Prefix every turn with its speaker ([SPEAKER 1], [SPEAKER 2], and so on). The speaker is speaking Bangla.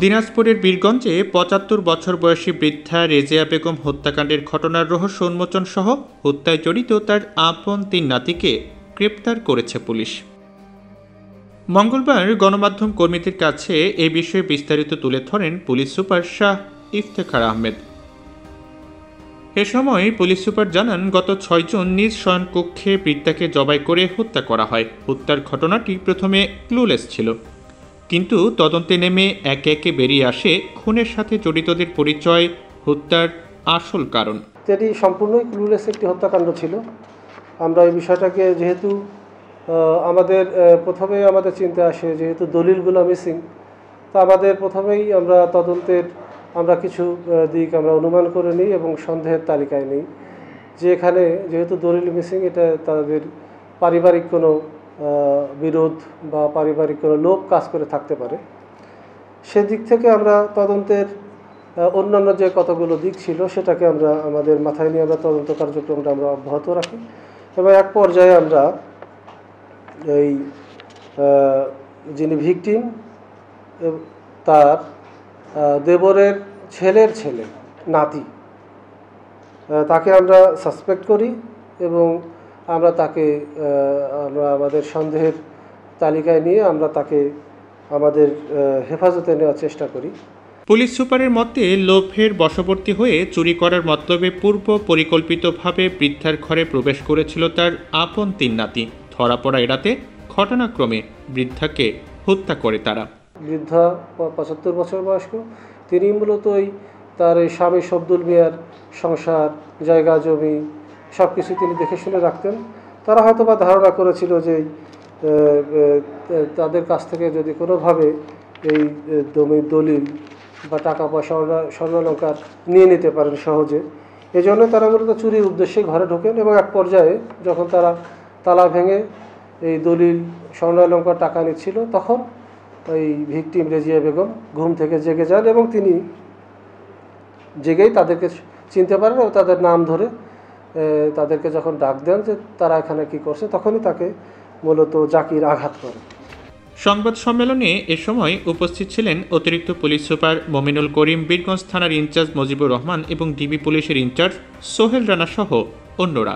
[SPEAKER 1] দিনাজপুরের বীরগঞ্জে ৭৫ বছর বয়সী বৃদ্ধা রেজিয়া বেগম হত্যাকাণ্ডের ঘটনার রহস্য উন্মোচন সহ হত্যায় জড়িত তার আপন ৩ নাতিকে গ্রেপ্তার করেছে পুলিশ। মঙ্গলবার গণমাধ্যম কর্মীদের কাছে এ বিষয়ে বিস্তারিত তুলে ধরেন পুলিশ সুপার শাহ ইফতেখার আহমেদ। এ সময় পুলিশ সুপার জানান, গত ৬ জুন নিজ শয়নকক্ষে বৃদ্ধাকে জবাই করে হত্যা করা হয়। হত্যার ঘটনাটি প্রথমে ক্লুলেস ছিল, কিন্তু তদন্তে নেমে একে একে বেরিয়ে আসে খুনের সাথে জড়িতদের পরিচয়, হত্যার আসল কারণ।
[SPEAKER 2] এটি সম্পূর্ণই ক্লুলেস একটি হত্যাকাণ্ড ছিল। আমরা এই বিষয়টাকে যেহেতু প্রথমেই আমাদের চিন্তা আসে, যেহেতু দলিলগুলো মিসিং, তো আমাদের প্রথমেই আমরা তদন্তের কিছু দিক আমরা অনুমান করে নিই এবং সন্দেহের তালিকায় নিই যে এখানে যেহেতু দলিল মিসিং, এটা তাদের পারিবারিক কোনো বিরোধ বা পারিবারিক কোনো লোভ কাজ করে থাকতে পারে। সেদিক থেকে আমরা তদন্তের অন্যান্য যে কতগুলো দিক ছিল সেটাকে আমরা আমাদের মাথায় নিয়ে আমরা তদন্ত কার্যক্রমটা আমরা অব্যাহত রাখি এবং এক পর্যায়ে আমরা এই যিনি ভিকটিম তার দেবরের ছেলের ছেলে নাতি, তাকে আমরা সাসপেক্ট করি এবং আমরা আমাদের সন্দেহের তালিকায় নিয়ে আমরা তাকে আমাদের হেফাজতে নেওয়ার চেষ্টা করি।
[SPEAKER 1] পুলিশ সুপারের মতে, লোভের বশবর্তী হয়ে চুরি করার মতলবে পূর্ব পরিকল্পিতভাবে বৃদ্ধার ঘরে প্রবেশ করেছিল তার আপন ৩ নাতি। ধরা পড়া এড়াতে ঘটনাক্রমে বৃদ্ধাকে হত্যা করে তারা।
[SPEAKER 2] বৃদ্ধা ৭৫ বছর বয়স্ক, তিনি মূলত তার এই স্বামী শব্দুল মিয়ার সংসার, জায়গা জমি সব কিছু তিনি দেখে শুনে রাখতেন। তারা হয়তো বা ধারণা করেছিল যে তাদের কাছ থেকে যদি কোনোভাবে এই জমির দলিল বা টাকা পয়সা, স্বর্ণালংকার নিয়ে নিতে পারেন সহজে, এজন্য তারা মূলত চুরির উদ্দেশ্যে ঘরে ঢোকেন এবং এক পর্যায়ে যখন তারা তালা ভেঙে এই দলিল, স্বর্ণালংকার টাকা নিচ্ছিল, তখন ওই ভিকটিম রেজিয়া বেগম ঘুম থেকে জেগে যান এবং তিনি জেগেই তাদেরকে চিনতে পারেন এবং তাদের নাম ধরে তাদেরকে যখন ডাক দেন যে তারা এখানে কি করছে, তখনই তাকে মূলত জাকির আঘাত করে।
[SPEAKER 1] সংবাদ সম্মেলনে এ সময় উপস্থিত ছিলেন অতিরিক্ত পুলিশ সুপার মমিনুল করিম, বীরগঞ্জ থানার ইনচার্জ মজিবুর রহমান এবং ডিবি পুলিশের ইনচার্জ সোহেল রানা সহ অন্যরা।